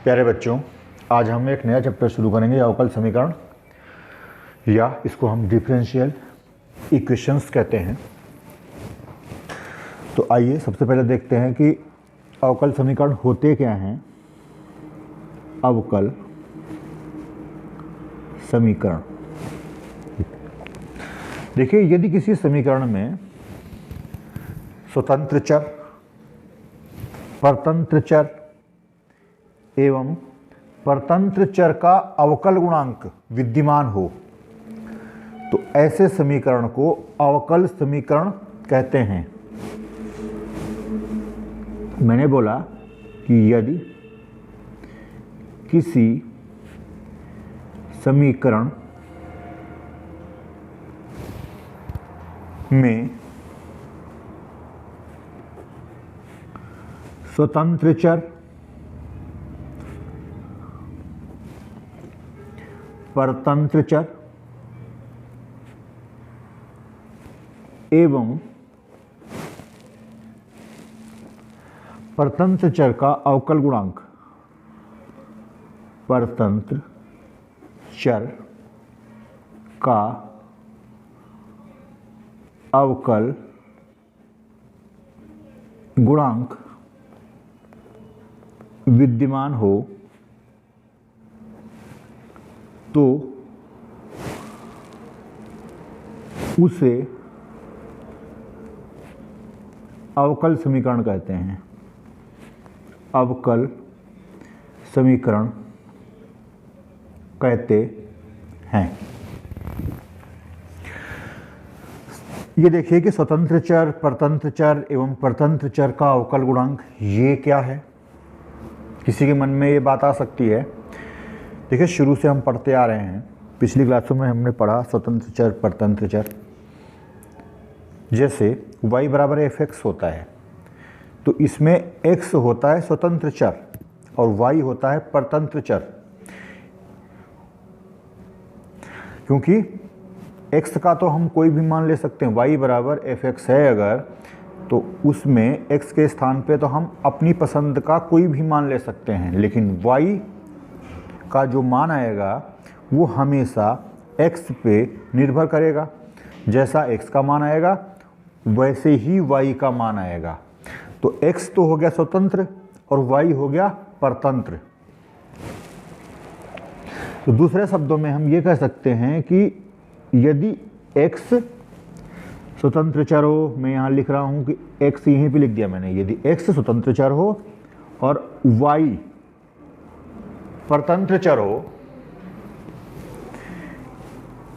प्यारे बच्चों, आज हम एक नया चैप्टर शुरू करेंगे अवकल समीकरण, या इसको हम डिफरेंशियल इक्वेशंस कहते हैं। तो आइए सबसे पहले देखते हैं कि अवकल समीकरण होते क्या हैं। अवकल समीकरण, देखिए, यदि किसी समीकरण में स्वतंत्र चर, परतंत्र चर एवं परतंत्र चर का अवकल गुणांक विद्यमान हो तो ऐसे समीकरण को अवकल समीकरण कहते हैं। मैंने बोला कि यदि किसी समीकरण में स्वतंत्र चर, परतंत्र चर एवं परतंत्र चर का अवकल गुणांक, परतंत्र चर का अवकल गुणांक विद्यमान हो तो उसे अवकल समीकरण कहते हैं। अवकल समीकरण कहते हैं। ये देखिए कि स्वतंत्र चर, परतंत्र चर एवं परतंत्र चर का अवकल गुणांक ये क्या है। किसी के मन में ये बात आ सकती है। देखिए, शुरू से हम पढ़ते आ रहे हैं, पिछली क्लासों में हमने पढ़ा स्वतंत्र चर, परतंत्र चर। जैसे y बराबर fx होता है तो इसमें x होता है स्वतंत्र चर और y होता है परतंत्र चर। क्योंकि x का तो हम कोई भी मान ले सकते हैं, y बराबर fx है अगर, तो उसमें x के स्थान पे तो हम अपनी पसंद का कोई भी मान ले सकते हैं, लेकिन y का जो मान आएगा वो हमेशा x पे निर्भर करेगा। जैसा x का मान आएगा वैसे ही y का मान आएगा। तो x तो हो गया स्वतंत्र और y हो गया परतंत्र। तो दूसरे शब्दों में हम ये कह सकते हैं कि यदि x स्वतंत्र चर हो, मैं यहाँ लिख रहा हूँ कि x यहीं पे लिख दिया मैंने, यदि x स्वतंत्र चर हो और y परतंत्र चर हो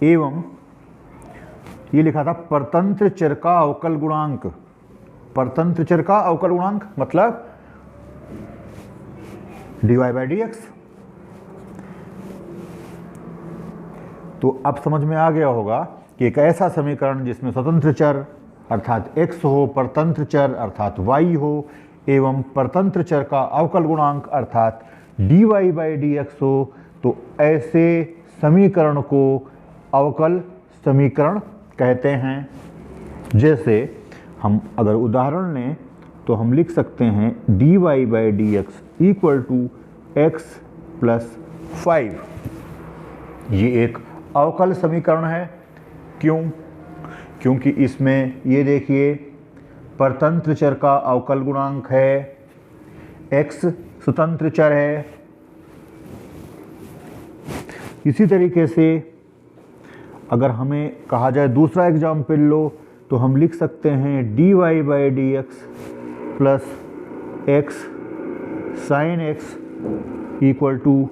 एवं ये लिखा था परतंत्र चर का अवकल गुणांक, परतंत्र चर का अवकल गुणांक मतलब dy/dx। तो अब समझ में आ गया होगा कि एक ऐसा समीकरण जिसमें स्वतंत्र चर अर्थात x हो, परतंत्र चर अर्थात y हो एवं परतंत्र चर का अवकल गुणांक अर्थात dy/dx हो, तो ऐसे समीकरण को अवकल समीकरण कहते हैं। जैसे हम अगर उदाहरण लें तो हम लिख सकते हैं dy/dx = x + 5। ये एक अवकल समीकरण है। क्यों? क्योंकि इसमें ये देखिए परतंत्र चर का अवकल गुणांक है, x स्वतंत्र चर है। इसी तरीके से अगर हमें कहा जाए दूसरा एग्जाम्पल लो तो हम लिख सकते हैं dy/dx + x sin x =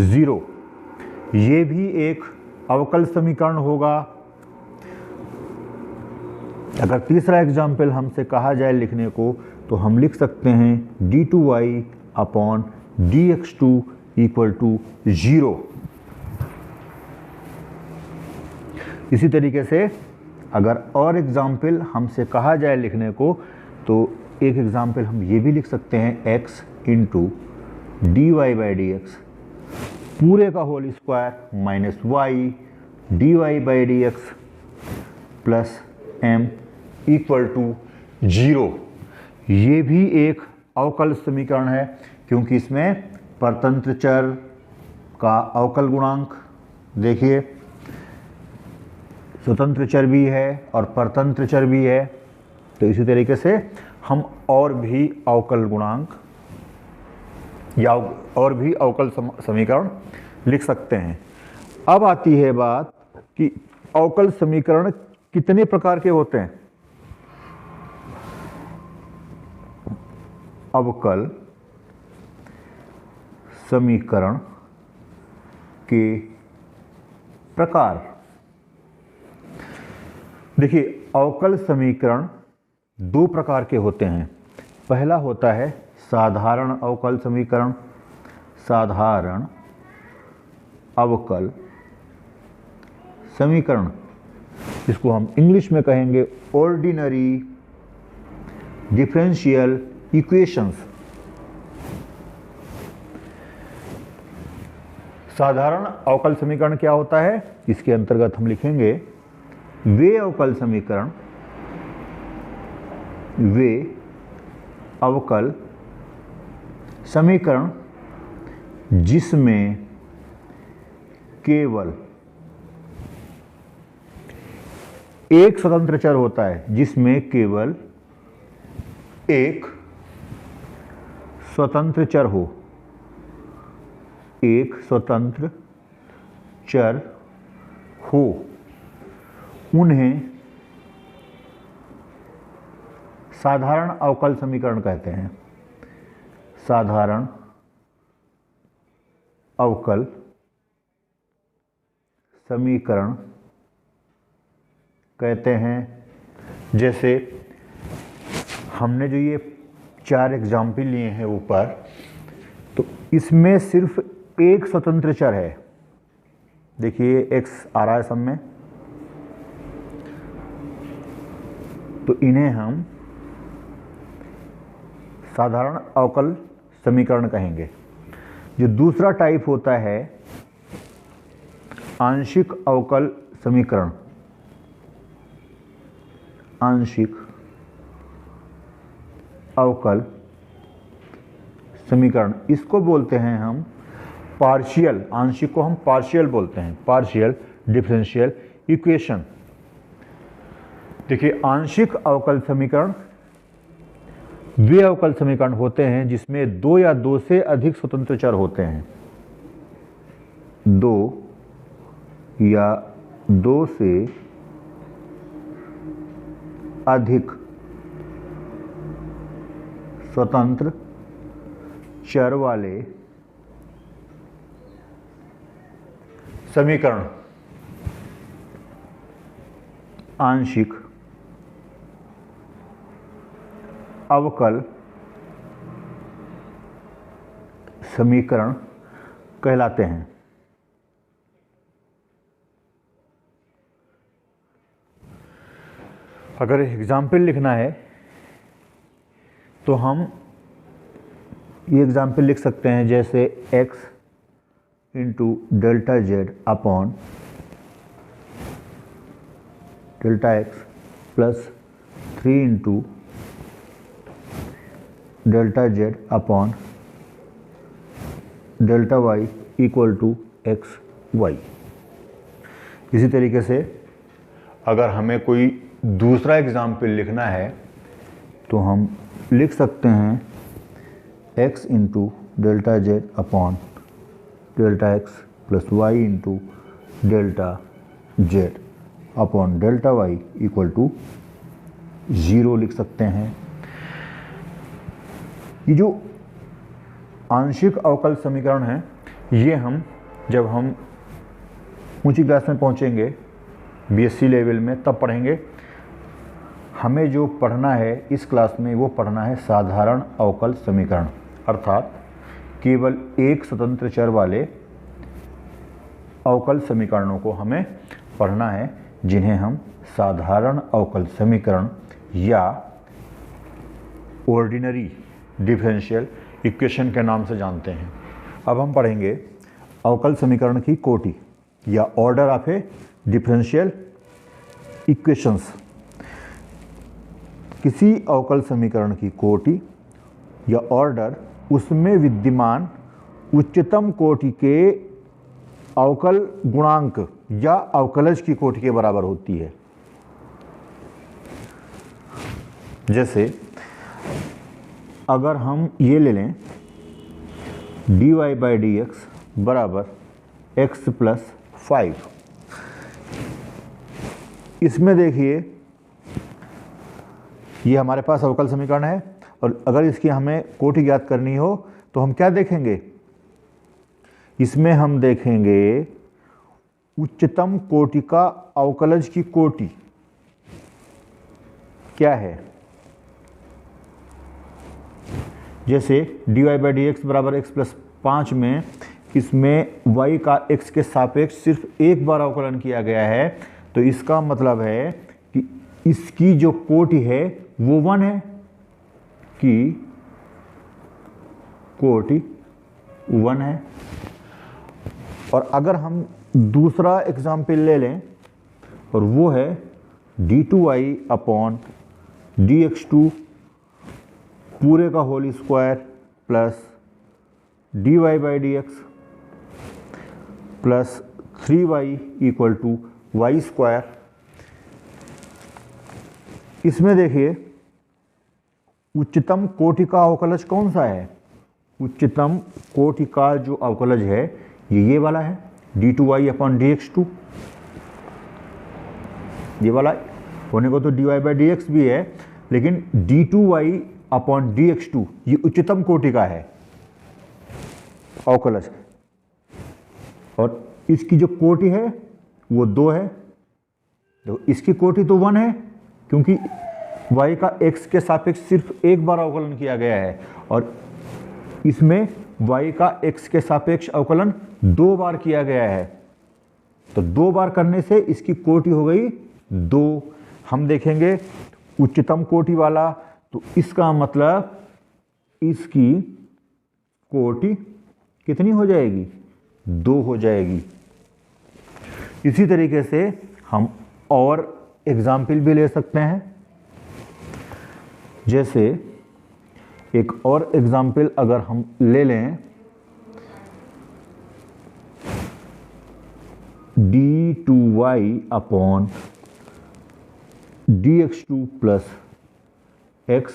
0। ये भी एक अवकल समीकरण होगा। अगर तीसरा एग्जाम्पल हमसे कहा जाए लिखने को तो हम लिख सकते हैं d2y/dx2 = 0। इसी तरीके से अगर और एग्जाम्पल हमसे कहा जाए लिखने को तो एक एग्जाम्पल हम ये भी लिख सकते हैं x × dy/dx पूरे का whole square - y dy/dx + m = 0। ये भी एक अवकल समीकरण है क्योंकि इसमें परतंत्र चर का अवकल गुणांक, देखिए स्वतंत्र चर भी है और परतंत्र चर भी है, तो इसी तरीके से हम और भी अवकल गुणांक या और भी अवकल समीकरण लिख सकते हैं। अब आती है बात कि अवकल समीकरण कितने प्रकार के होते हैं। अवकल समीकरण के प्रकार, देखिए अवकल समीकरण दो प्रकार के होते हैं। पहला होता है साधारण अवकल समीकरण, साधारण अवकल समीकरण, इसको हम इंग्लिश में कहेंगे ऑर्डिनरी डिफरेंशियल इक्वेशंस। साधारण अवकल समीकरण क्या होता है, इसके अंतर्गत हम लिखेंगे वे अवकल समीकरण, वे अवकल समीकरण जिसमें केवल एक स्वतंत्र चर होता है, जिसमें केवल एक स्वतंत्र चर हो, एक स्वतंत्र चर हो, उन्हें साधारण अवकल समीकरण कहते हैं। साधारण अवकल समीकरण कहते हैं। जैसे हमने जो ये 4 एग्जाम्पल लिए हैं ऊपर, तो इसमें सिर्फ एक स्वतंत्र चर है। देखिए x आ रहा है सब में, तो इन्हें हम साधारण अवकल समीकरण कहेंगे। जो दूसरा टाइप होता है आंशिक अवकल समीकरण, आंशिक अवकल समीकरण, इसको बोलते हैं हम पार्शियल, आंशिक को हम पार्शियल बोलते हैं, पार्शियल डिफरेंशियल इक्वेशन। देखिए आंशिक अवकल समीकरण वे अवकल समीकरण होते हैं जिसमें दो या दो से अधिक स्वतंत्र चर होते हैं, दो या दो से अधिक स्वतंत्र चर वाले समीकरण आंशिक अवकल समीकरण कहलाते हैं। अगर एग्जाम्पल लिखना है तो हम ये एग्जाम्पल लिख सकते हैं, जैसे x into delta z upon delta x plus 3 into delta z upon delta y equal to x y. इसी तरीके से अगर हमें कोई दूसरा एग्जाम्पल लिखना है तो हम लिख सकते हैं x into delta z upon delta x plus y into delta z upon delta y equal to 0 लिख सकते हैं। ये जो आंशिक अवकल समीकरण है, ये हम जब हम ऊंची क्लास में पहुंचेंगे बीएससी लेवल में तब पढ़ेंगे। हमें जो पढ़ना है इस क्लास में वो पढ़ना है साधारण अवकल समीकरण, अर्थात केवल एक स्वतंत्र चर वाले अवकल समीकरणों को हमें पढ़ना है, जिन्हें हम साधारण अवकल समीकरण या ऑर्डिनरी डिफरेंशियल इक्वेशन के नाम से जानते हैं। अब हम पढ़ेंगे अवकल समीकरण की कोटि या order of A differential equations. किसी अवकल समीकरण की कोटि या ऑर्डर उसमें विद्यमान उच्चतम कोटि के अवकल गुणांक या अवकलज की कोटि के बराबर होती है। जैसे अगर हम ये ले लें dy बाई डी एक्स बराबर x प्लस 5, इसमें देखिए ये हमारे पास अवकल समीकरण है और अगर इसकी हमें कोटि ज्ञात करनी हो तो हम क्या देखेंगे, इसमें हम देखेंगे उच्चतम कोटि का अवकलज की कोटि क्या है। जैसे dy बाई डी एक्स बराबर x प्लस 5 में इसमें y का x के सापेक्ष सिर्फ एक बार अवकलन किया गया है, तो इसका मतलब है कि इसकी जो कोटि है वो 1 है, कि कोटि 1 है। और अगर हम दूसरा एग्जाम्पल ले लें और वो है d2y अपॉन dx2 पूरे का whole square plus dy by d x plus 3y equal to y square. इसमें देखिए उच्चतम कोटि का अवकलज कौन सा है, उच्चतम कोटि का जो अवकलज है ये वाला है d2y अपॉन dx2, ये वाला होने को तो dy बाई डी एक्स भी है, लेकिन d2y अपॉन dx2 ये उच्चतम कोटि का है अवकलज, और इसकी जो कोटि है वो 2 है। तो इसकी कोटि तो 1 है क्योंकि y का x के सापेक्ष सिर्फ एक बार अवकलन किया गया है, और इसमें y का x के सापेक्ष अवकलन 2 बार किया गया है। तो 2 बार करने से इसकी कोटि हो गई 2। हम देखेंगे उच्चतम कोटि वाला, तो इसका मतलब इसकी कोटि कितनी हो जाएगी, 2 हो जाएगी। इसी तरीके से हम और एग्जाम्पल भी ले सकते हैं। जैसे एक और एग्जाम्पल अगर हम ले लें d2y upon dx2 plus x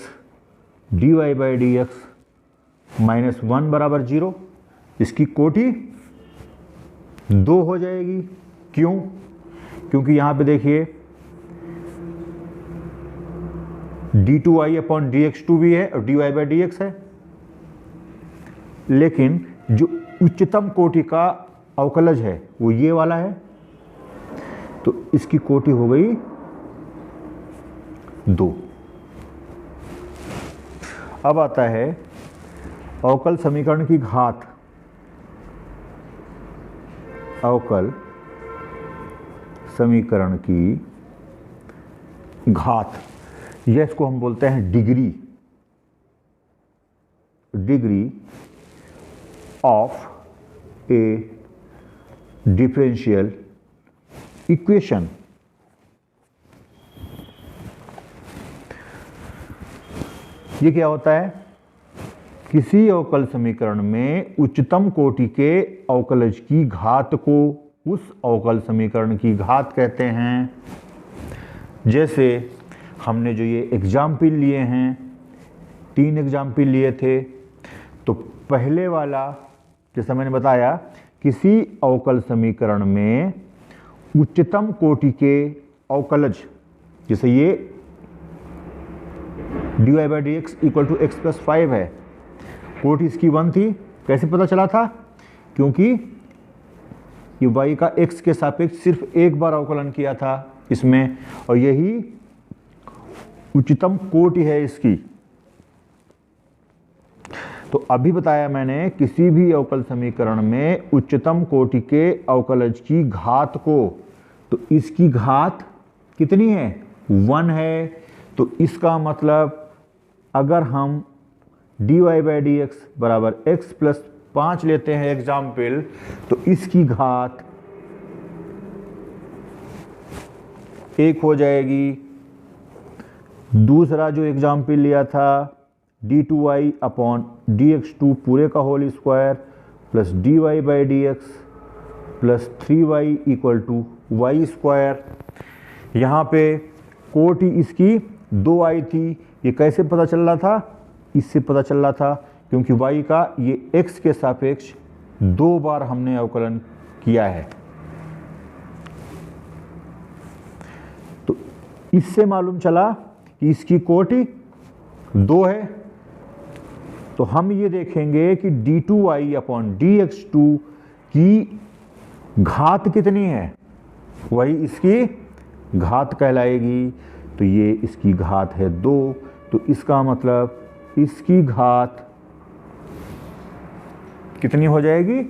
dy by d x minus 1 बराबर 0, इसकी कोटि 2 हो जाएगी। क्यों? क्योंकि यहाँ पे देखिए d2y अपॉन dx2 भी है और dy बाई डी एक्स है, लेकिन जो उच्चतम कोटि का अवकलज है वो ये वाला है, तो इसकी कोटि हो गई 2। अब आता है अवकल समीकरण की घात। अवकल समीकरण की घात, यह इसको हम बोलते हैं degree, degree of A differential equation. ये क्या होता है, किसी अवकल समीकरण में उच्चतम कोटि के अवकलज की घात को उस अवकल समीकरण की घात कहते हैं। जैसे हमने जो ये एग्जाम्पल लिए हैं, 3 एग्जाम्पल लिए थे, तो पहले वाला जैसा मैंने बताया, किसी अवकल समीकरण में उच्चतम कोटि के अवकलज, जैसे ये dy by d x equal to x plus 5 है, कोटि इसकी 1 थी। कैसे पता चला था? क्योंकि ये y का x के सापेक्ष सिर्फ एक बार अवकलन किया था इसमें, और यही उच्चतम कोटि है इसकी। तो अभी बताया मैंने, किसी भी अवकल समीकरण में उच्चतम कोटि के अवकलज की घात को, तो इसकी घात कितनी है, 1 है। तो इसका मतलब अगर हम dy बाई डी एक्स बराबर x प्लस 5 लेते हैं एग्जाम्पल, तो इसकी घात 1 हो जाएगी। दूसरा जो एग्जाम्पल लिया था d2y अपॉन dx2 पूरे का whole square plus d y by d x plus 3y equal to y square. यहाँ पे कोटि इसकी 2i थी, ये कैसे पता चल रहा था? इससे पता चल रहा था क्योंकि y का ये x के सापेक्ष 2 बार हमने अवकलन किया है। तो इससे मालूम चला कि इसकी कोटि 2 है। तो हम ये देखेंगे कि d2y अपॉन dx2 की घात कितनी है, वही इसकी घात कहलाएगी। तो ये इसकी घात है 2, तो इसका मतलब इसकी घात कितनी हो जाएगी?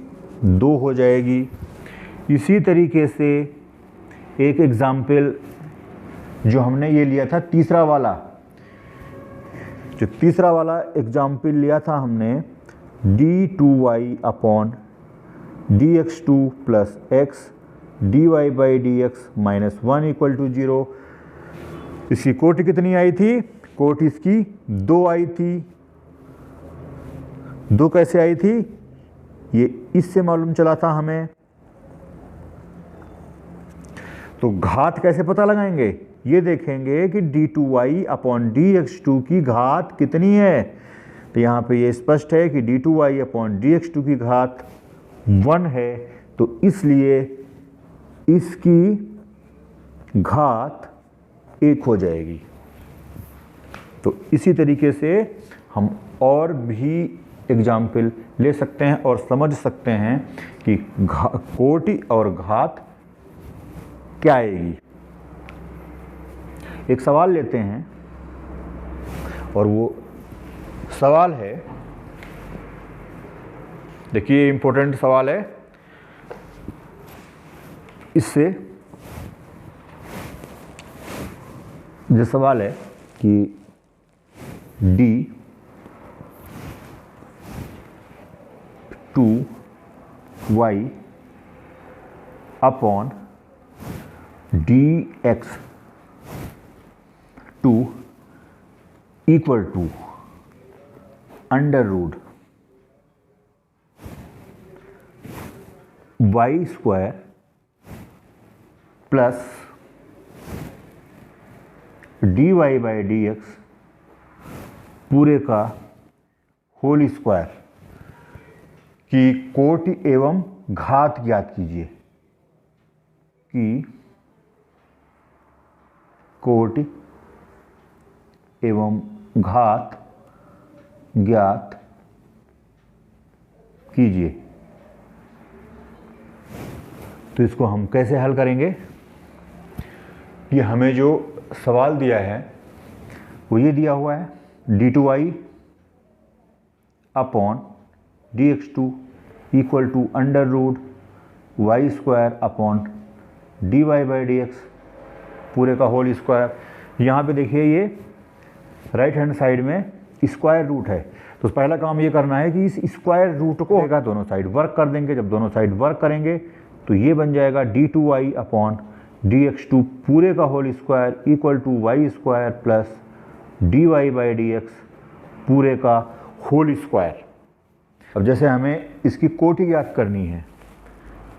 2 हो जाएगी। इसी तरीके से एक एग्जाम्पल जो हमने ये लिया था तीसरा वाला, जो तीसरा वाला एग्जाम्पल लिया था हमने d2y upon dx2 plus x dy by d x minus 1 equal to 0। इसकी कोटि कितनी आई थी? कोटि इसकी 2 आई थी। 2 कैसे आई थी? ये इससे मालूम चला था हमें। तो घात कैसे पता लगाएंगे? ये देखेंगे कि d2y अपॉन dx2 की घात कितनी है। तो यहाँ पे ये स्पष्ट है कि d2y अपॉन dx2 की घात 1 है, तो इसलिए इसकी घात 1 हो जाएगी। तो इसी तरीके से हम और भी एग्जाम्पल ले सकते हैं और समझ सकते हैं कि कोटि और घात क्या आएगी। एक सवाल लेते हैं और वो सवाल है, देखिए इंपॉर्टेंट सवाल है। इससे जो सवाल है कि d2y upon dx2 equal to under root y square plus d y by d x पूरे का होल स्क्वायर की कोटि एवं घात ज्ञात कीजिए। कि कोटि एवं घात ज्ञात कीजिए। तो इसको हम कैसे हल करेंगे? ये हमें जो सवाल दिया है वो ये दिया हुआ है d2y upon dx2 equal to under root y square upon dy by d x पूरे का होल स्क्वायर। यहाँ पे देखिए ये राइट हैंड साइड में स्क्वायर रूट है, तो पहला काम ये करना है कि इस स्क्वायर रूट को दोनों साइड वर्क कर देंगे। जब दोनों साइड वर्क करेंगे तो ये बन जाएगा d2y अपॉन dx2 पूरे का whole square equal to y square plus dy by d x पूरे का होल स्क्वायर। अब जैसे हमें इसकी कोटि ज्ञात करनी है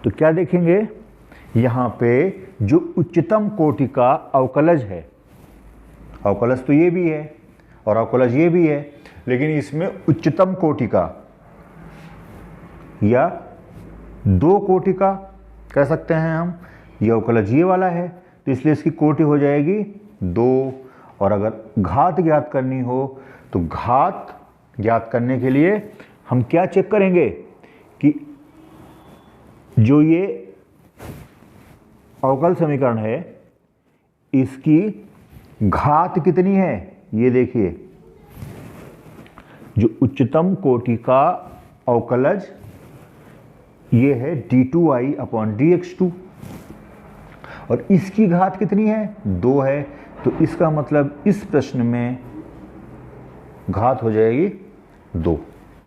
तो क्या देखेंगे, यहाँ पे जो उच्चतम कोटि का अवकलज है, अवकलज तो ये भी है और अवकलज ये भी है, लेकिन इसमें उच्चतम कोटि का या 2 कोटि का कह सकते हैं हम, ये अवकलज ये वाला है, तो इसलिए इसकी कोटि हो जाएगी 2। और अगर घात ज्ञात करनी हो तो घात ज्ञात करने के लिए हम क्या चेक करेंगे कि जो ये अवकल समीकरण है इसकी घात कितनी है। ये देखिए जो उच्चतम कोटि का अवकलज ये है d2y अपॉन dx2 और इसकी घात कितनी है, 2 है। तो इसका मतलब इस प्रश्न में घात हो जाएगी 2।